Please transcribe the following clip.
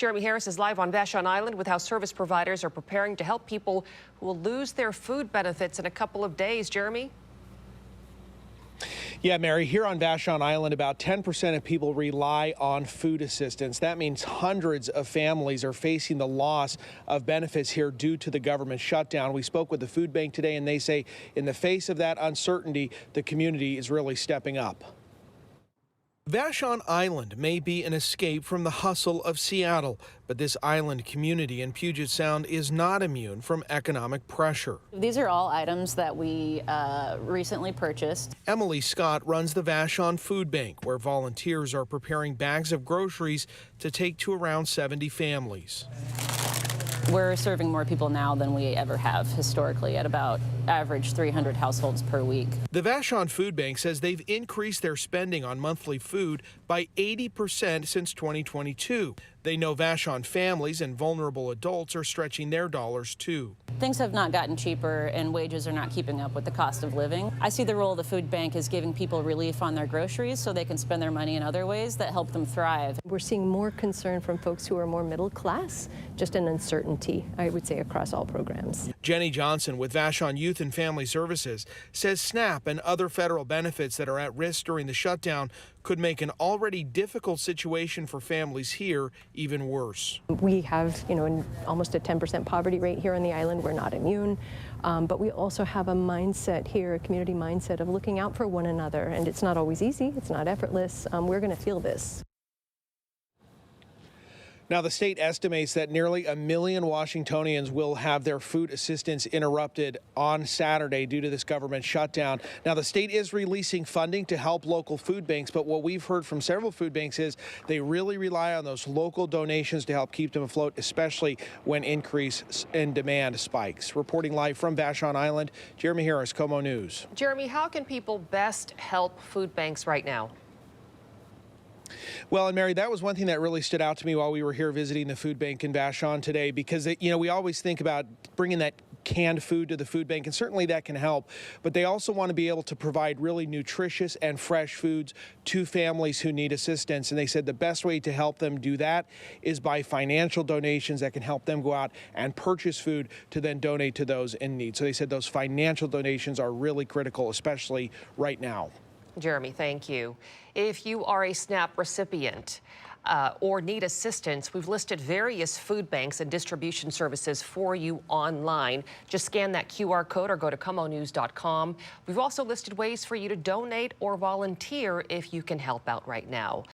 Jeremy Harris is live on Vashon Island with how service providers are preparing to help people who will lose their food benefits in a couple of days. Jeremy? Yeah, Mary, here on Vashon Island, about 10% of people rely on food assistance. That means hundreds of families are facing the loss of benefits here due to the government shutdown. We spoke with the food bank today, and they say in the face of that uncertainty, the community is really stepping up. Vashon Island may be an escape from the hustle of Seattle, but this island community in Puget Sound is not immune from economic pressure. These are all items that we recently purchased. Emily Scott runs the Vashon Food Bank, where volunteers are preparing bags of groceries to take to around 70 families. We're serving more people now than we ever have historically, at about average 300 households per week. The Vashon Food Bank says they've increased their spending on monthly food by 80% since 2022. They know Vashon families and vulnerable adults are stretching their dollars too. Things have not gotten cheaper and wages are not keeping up with the cost of living. I see the role of the food bank as giving people relief on their groceries so they can spend their money in other ways that help them thrive. We're seeing more concern from folks who are more middle class, just an uncertainty, I would say, across all programs. Jenny Johnson with Vashon Youth and Family Services says SNAP and other federal benefits that are at risk during the shutdown could make an already difficult situation for families here even worse. We have, almost a 10% poverty rate here on the island. We're not immune, but we also have a mindset here, a community mindset of looking out for one another, and it's not always easy. It's not effortless. We're going to feel this. Now, the state estimates that nearly 1 million Washingtonians will have their food assistance interrupted on Saturday due to this government shutdown. Now, the state is releasing funding to help local food banks, but what we've heard from several food banks is they really rely on those local donations to help keep them afloat, especially when increase in demand spikes. Reporting live from Vashon Island, Jeremy Harris, KOMO News. Jeremy, how can people best help food banks right now? Well, and Mary, that was one thing that really stood out to me while we were here visiting the food bank in Vashon today, because, we always think about bringing that canned food to the food bank, and certainly that can help. But they also want to be able to provide really nutritious and fresh foods to families who need assistance. And they said the best way to help them do that is by financial donations that can help them go out and purchase food to then donate to those in need. So they said those financial donations are really critical, especially right now. Jeremy, thank you. If you are a SNAP recipient or need assistance, we've listed various food banks and distribution services for you online. Just scan that QR code or go to KOMOnews.com. We've also listed ways for you to donate or volunteer if you can help out right now.